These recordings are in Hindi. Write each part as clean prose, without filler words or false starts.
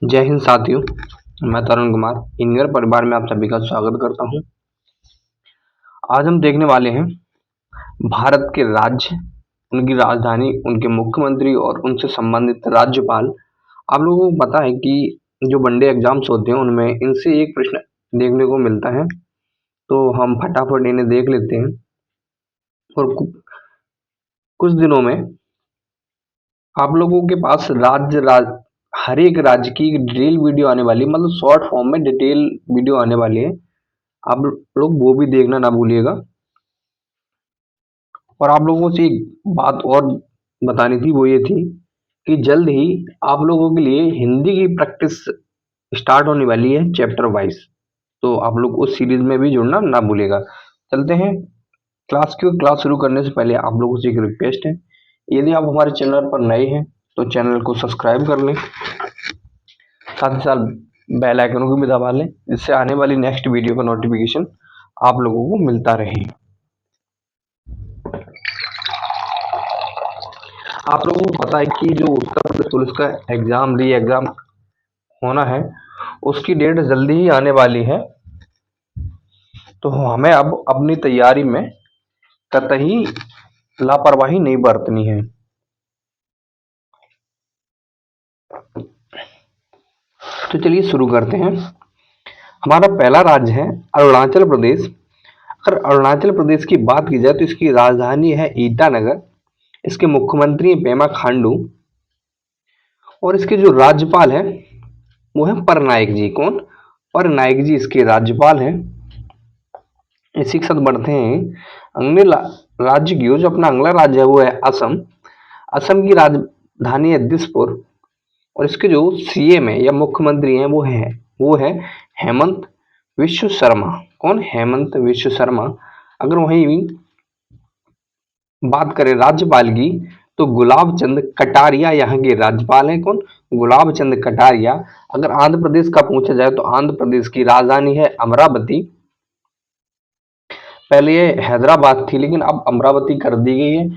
जय हिंद साथियों। मैं तरुण कुमार इंगर परिवार में आप सभी का स्वागत करता हूं। आज हम देखने वाले हैं भारत के राज्य, उनकी राजधानी, उनके मुख्यमंत्री और उनसे संबंधित राज्यपाल। आप लोगों को पता है कि जो वनडे एग्जाम्स होते हैं उनमें इनसे एक प्रश्न देखने को मिलता है, तो हम फटाफट इन्हें देख लेते हैं। और कुछ दिनों में आप लोगों के पास हर एक राज्य की डिटेल वीडियो आने वाली, मतलब शॉर्ट फॉर्म में डिटेल वीडियो आने वाली है। आप लोग वो भी देखना ना भूलिएगा। और आप लोगों से एक बात और बतानी थी, वो ये थी कि जल्द ही आप लोगों के लिए हिंदी की प्रैक्टिस स्टार्ट होने वाली है चैप्टर वाइज, तो आप लोग उस सीरीज में भी जुड़ना ना भूलिएगा। चलते हैं क्लास शुरू करने से पहले आप लोगों से एक रिक्वेस्ट है, यदि आप हमारे चैनल पर नए हैं तो चैनल को सब्सक्राइब कर लें, साथ ही साथ बेल आइकन को भी दबा लें, जिससे आने वाली नेक्स्ट वीडियो का नोटिफिकेशन आप लोगों को मिलता रहे। आप लोगों को पता है कि जो उत्तर प्रदेश पुलिस का री एग्जाम होना है, उसकी डेट जल्दी ही आने वाली है, तो हमें अब अपनी तैयारी में कतई लापरवाही नहीं बरतनी है। तो चलिए शुरू करते हैं। हमारा पहला राज्य है अरुणाचल प्रदेश। अगर अरुणाचल प्रदेश की बात की जाए तो इसकी राजधानी है ईटानगर, इसके मुख्यमंत्री पेमा खांडू और इसके जो राज्यपाल है वो है परनायक जी। कौन? परनायक जी इसके राज्यपाल हैं। इसी के साथ बढ़ते हैं अगले राज्य की ओर। जो अपना अगला राज्य है वो है असम। असम की राजधानी है दिसपुर और इसके जो सीएम है या मुख्यमंत्री हैं वो है हेमंत विश्व शर्मा। कौन? हेमंत विश्व शर्मा। अगर वहीं बात करें राज्यपाल की तो गुलाब चंद कटारिया यहाँ के राज्यपाल हैं। कौन? गुलाब चंद कटारिया। अगर आंध्र प्रदेश का पूछा जाए तो आंध्र प्रदेश की राजधानी है अमरावती। पहले ये हैदराबाद थी लेकिन अब अमरावती कर दी गई है,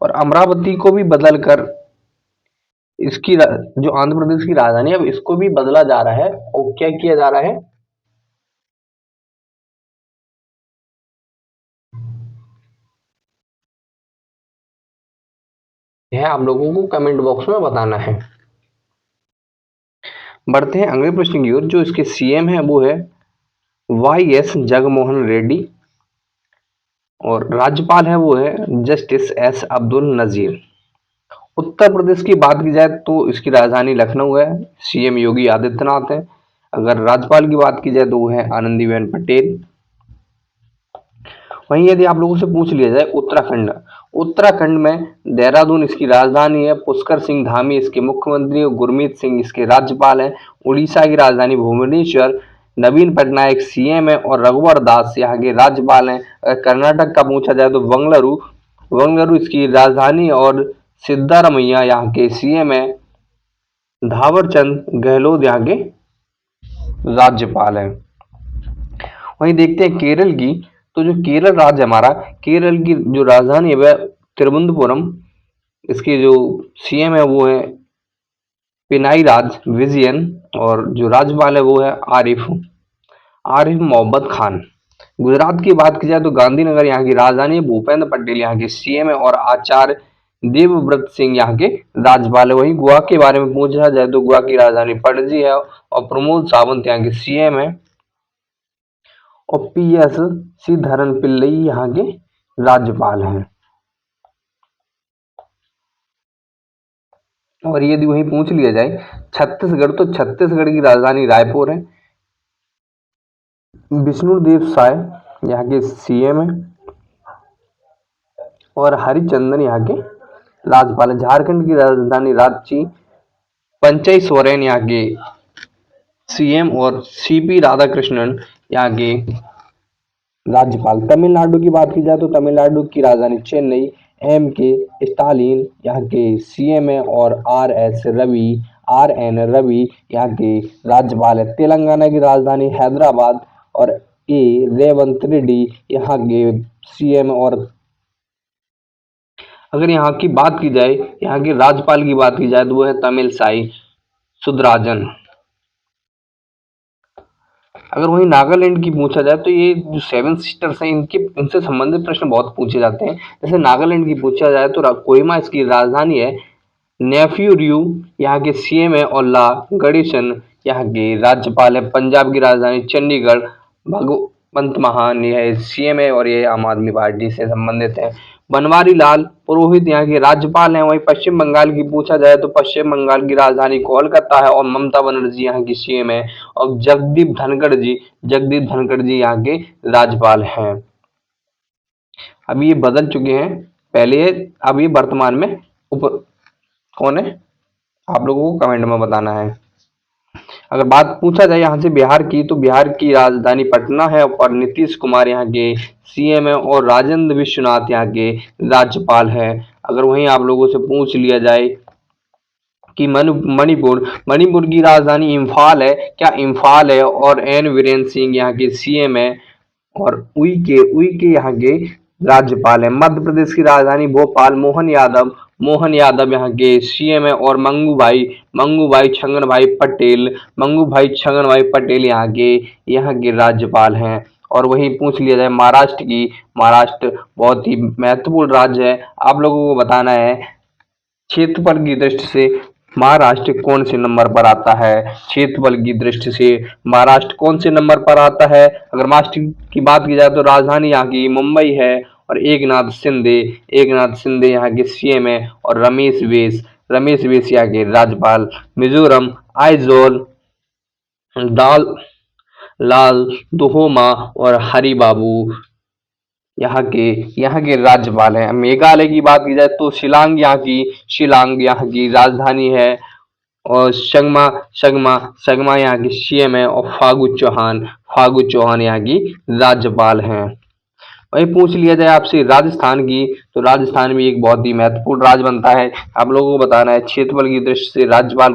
और अमरावती को भी बदलकर इसकी जो आंध्र प्रदेश की राजधानी है अब इसको भी बदला जा रहा है। और क्या किया जा रहा है? यह आप लोगों को कमेंट बॉक्स में बताना है। बढ़ते हैं अगले प्रश्न की ओर। जो इसके सीएम है वो है वाई.एस. जगनमोहन रेड्डी और राज्यपाल है वो है जस्टिस एस. अब्दुल नजीर। उत्तर प्रदेश की बात की जाए तो इसकी राजधानी लखनऊ है, सीएम योगी आदित्यनाथ है। अगर राज्यपाल की बात की जाए तो वो है आनंदीबेन पटेल। वहीं यदि आप लोगों से पूछ लिया जाए उत्तराखंड में देहरादून इसकी राजधानी है, पुष्कर सिंह धामी इसके मुख्यमंत्री, गुरमीत सिंह इसके राज्यपाल हैं। उड़ीसा की राजधानी भुवनेश्वर, नवीन पटनायक सीएम है और रघुवर दास यहाँ के राज्यपाल हैं। कर्नाटक का पूछा जाए तो बंगलुरु इसकी राजधानी और सिद्धारमैया यहाँ के सीएम है। धावरचंद गहलोत यहाँ के राज्यपाल हैं। वहीं देखते हैं केरल की। तो जो केरल राज्य हमारा, केरल की जो राजधानी है वह तिरुवनंतपुरम, इसके जो सीएम है वो है पिनाई राज विजयन और जो राज्यपाल है वो है आरिफ मोहम्मद खान। गुजरात की बात की जाए तो गांधीनगर यहाँ की राजधानी है, भूपेंद्र पटेल यहाँ के सीएम है और आचार्य देवव्रत सिंह यहाँ के राज्यपाल है। वहीं गोवा के बारे में पूछा जाए तो गोवा की राजधानी पणजी है और प्रमोद सावंत यहाँ के सीएम है और पीएस श्रीधरन पिल्लई यहाँ के राज्यपाल हैं। और यदि वहीं पूछ लिया जाए छत्तीसगढ़, तो छत्तीसगढ़ की राजधानी रायपुर है, विष्णुदेव साय यहाँ के सीएम है और हरिचंदन यहाँ के राज्यपाल है। झारखंड की राजधानी रांची, पंचई सोरेन यहाँ के सीएम और सीपी राधाकृष्णन यहाँ के राज्यपाल। तमिलनाडु की बात की जाए तो तमिलनाडु की राजधानी चेन्नई, एम के स्टालिन यहाँ के सीएम है और आर एन रवि यहाँ के राज्यपाल है। तेलंगाना की राजधानी हैदराबाद और रेवंत रेड्डी यहाँ के सीएम और अगर यहाँ की बात की जाए, यहाँ के राज्यपाल की बात की जाए तो वो है तमिलसाई सुंदरराजन। अगर वहीं नागालैंड की पूछा जाए तो ये जो सेवन सिस्टर्स हैं इनके इनसे संबंधित प्रश्न बहुत पूछे जाते हैं। जैसे नागालैंड की पूछा जाए तो कोहिमा इसकी राजधानी है। नेफ्यू रियू यहाँ के सीएम है और ला गणेशन यहाँ के राज्यपाल है। पंजाब की राजधानी चंडीगढ़, भगवंत मान यह सीएम है और ये आम आदमी पार्टी से संबंधित है। बनवारी लाल पुरोहित यहाँ के राज्यपाल हैं। वहीं पश्चिम बंगाल की पूछा जाए तो पश्चिम बंगाल की राजधानी कोलकाता है और ममता बनर्जी यहाँ की सीएम है और जगदीप धनखड़ जी यहाँ के राज्यपाल हैं। अब ये बदल चुके हैं, पहले अब ये वर्तमान में कौन है, आप लोगों को कमेंट में बताना है। अगर बात पूछा जाए यहाँ से बिहार की तो बिहार की राजधानी पटना है और नीतीश कुमार यहाँ के सीएम है और राजेंद्र विश्वनाथ यहाँ के राज्यपाल है। अगर वहीं आप लोगों से पूछ लिया जाए कि मणिपुर की राजधानी इम्फाल है, क्या इम्फाल है और एन वीरेंद्र सिंह यहाँ के सीएम है और उई के यहाँ के राज्यपाल है। मध्य प्रदेश की राजधानी भोपाल, मोहन यादव यहाँ के सीएम है और मंगू भाई छगन भाई पटेल यहाँ के राज्यपाल हैं। और वहीं पूछ लिया जाए महाराष्ट्र की, महाराष्ट्र बहुत ही महत्वपूर्ण राज्य है। आप लोगों को बताना है क्षेत्रफल की दृष्टि से महाराष्ट्र कौन से नंबर पर आता है। क्षेत्रफल की दृष्टि से महाराष्ट्र कौन से नंबर पर आता है। अगर महाराष्ट्र की बात की जाए तो राजधानी यहाँ की मुंबई है और एकनाथ शिंदे यहाँ के सीएम है और रमेश बैस यहाँ के राज्यपाल। मिजोरम आइजोल लाल दुहोमा और हरिबाबू यहाँ के राज्यपाल हैं। मेघालय की बात की जाए तो शिलांग यहाँ की राजधानी है और संगमा यहाँ की सीएम है और फागू चौहान यहाँ की राज्यपाल हैं। वही पूछ लिया जाए आपसे राजस्थान की तो राजस्थान भी एक बहुत ही महत्वपूर्ण राज्य बनता है। आप लोगों को बताना है क्षेत्रफल की दृष्टि से राजस्थान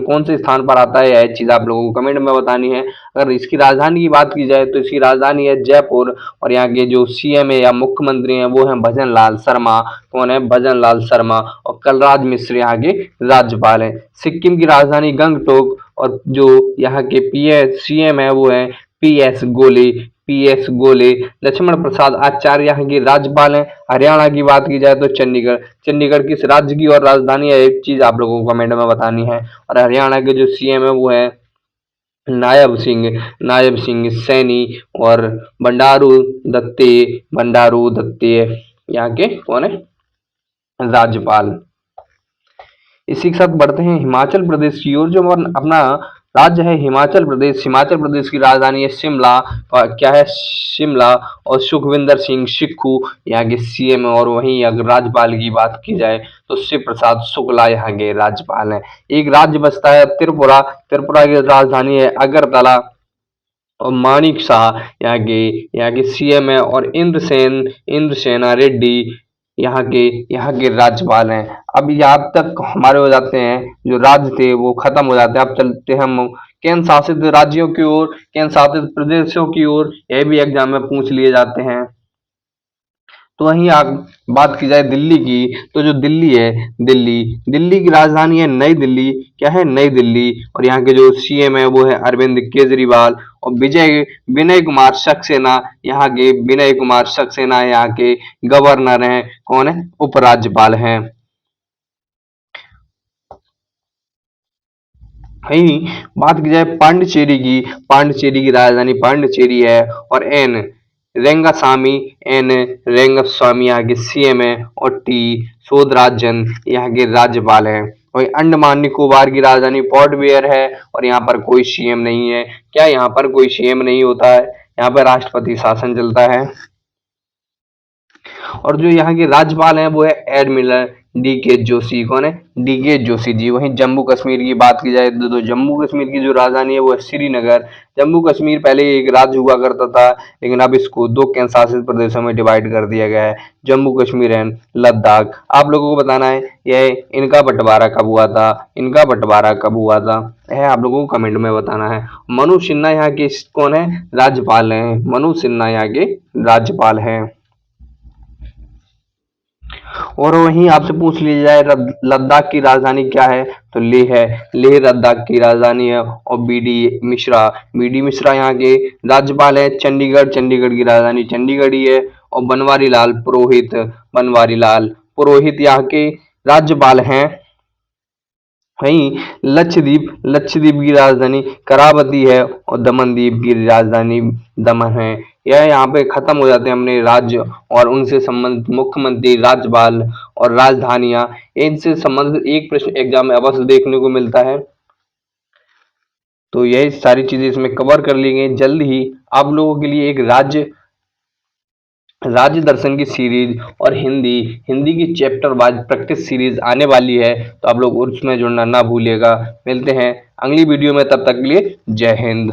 कौन से स्थान पर आता है, यह चीज आप लोगों को कमेंट में बतानी है। अगर इसकी राजधानी की बात की जाए तो इसकी राजधानी है जयपुर और यहाँ के जो सीएम है या मुख्यमंत्री हैं वो हैं भजन लाल शर्मा। कौन है? भजन लाल शर्मा। और कलराज मिश्र यहाँ के राज्यपाल हैं। सिक्किम की राजधानी गंगटोक और जो यहाँ के सीएम है वो है पीएस गोले। लक्ष्मण प्रसाद आचार्य यहाँ के राज्यपाल हैं। हरियाणा की बात की जाए तो चंडीगढ़ किस राज्य की और राजधानी है, एक चीज आप लोगों को कमेंट में बतानी है। और हरियाणा के जो सीएम है वो है नायब सिंह सैनी और बंडारू दत्ते यहाँ के कौन है? राज्यपाल। इसी के साथ बढ़ते हैं हिमाचल प्रदेश की ओर। जो अपना राज्य है हिमाचल प्रदेश की राजधानी है शिमला। क्या है? शिमला। और सुखविंदर सिंह सुक्खू यहाँ के सीएम और वहीं अगर राज्यपाल की बात की जाए तो शिव प्रसाद शुक्ला यहाँ के राज्यपाल हैं। एक राज्य बचता है त्रिपुरा की राजधानी है अगरतला और मानिक शाह यहाँ के सीएम है और इंद्रसेना रेड्डी यहाँ के राज्यपाल हैं। अब यहाँ तक हमारे हो जाते हैं, जो राज्य थे वो खत्म हो जाते हैं। अब चलते हैं हम केंद्र शासित राज्यों की ओर, केंद्र शासित प्रदेशों की ओर। यह भी एग्जाम में पूछ लिए जाते हैं। तो वहीं बात की जाए दिल्ली की तो जो दिल्ली की राजधानी है नई दिल्ली। क्या है? नई दिल्ली। और यहाँ के जो सीएम है वो है अरविंद केजरीवाल और विनय कुमार सक्सेना यहाँ के गवर्नर हैं। कौन है? उपराज्यपाल हैं। वहीं बात की जाए पांडिचेरी की राजधानी पांडिचेरी है और एन रेंगस्वामी यहाँ के सीएम है और टी सोदराजन यहाँ के राज्यपाल हैं। वही अंडमान निकोबार की राजधानी पोर्ट ब्लेयर है और यहाँ पर कोई सीएम नहीं है। क्या यहाँ पर कोई सीएम नहीं होता है? यहाँ पर राष्ट्रपति शासन चलता है। और जो यहाँ के राज्यपाल हैं वो है एडमिरल डी.के. जोशी। कौन है? डी.के. जोशी जी। वहीं जम्मू कश्मीर की बात की जाए तो जम्मू कश्मीर की जो राजधानी है वो है श्रीनगर। जम्मू कश्मीर पहले एक राज्य हुआ करता था लेकिन अब इसको 2 केंद्र शासित प्रदेशों में डिवाइड कर दिया गया है, जम्मू कश्मीर एंड लद्दाख। आप लोगों को बताना है यह इनका बंटवारा कब हुआ था, यह आप लोगों को कमेंट में बताना है। मनोज सिन्हा यहाँ के कौन है? राज्यपाल हैं। मनोज सिन्हा यहाँ के राज्यपाल हैं। और वहीं आपसे पूछ लिया जाए लद्दाख की राजधानी क्या है, तो लेह है। लेह लद्दाख की राजधानी है। और बी डी मिश्रा यहाँ के राज्यपाल है। चंडीगढ़ की राजधानी चंडीगढ़ ही है। और बनवारी लाल पुरोहित यहाँ के राज्यपाल हैं। वहीं लक्षद्वीप की राजधानी करावती है। और दमनदीप की राजधानी दमन है। यह यहाँ पे खत्म हो जाते हैं अपने राज्य और उनसे संबंधित मुख्यमंत्री, राज्यपाल और राजधानियां। इनसे संबंधित एक प्रश्न एग्जाम में अवश्य देखने को मिलता है। तो यही सारी चीजें इसमें कवर कर ली गई। जल्द ही आप लोगों के लिए एक राज्य दर्शन की सीरीज और हिंदी की चैप्टर वाइज प्रैक्टिस सीरीज आने वाली है, तो आप लोग उसमें जुड़ना ना भूलिएगा। मिलते हैं अगली वीडियो में, तब तक के लिए जय हिंद।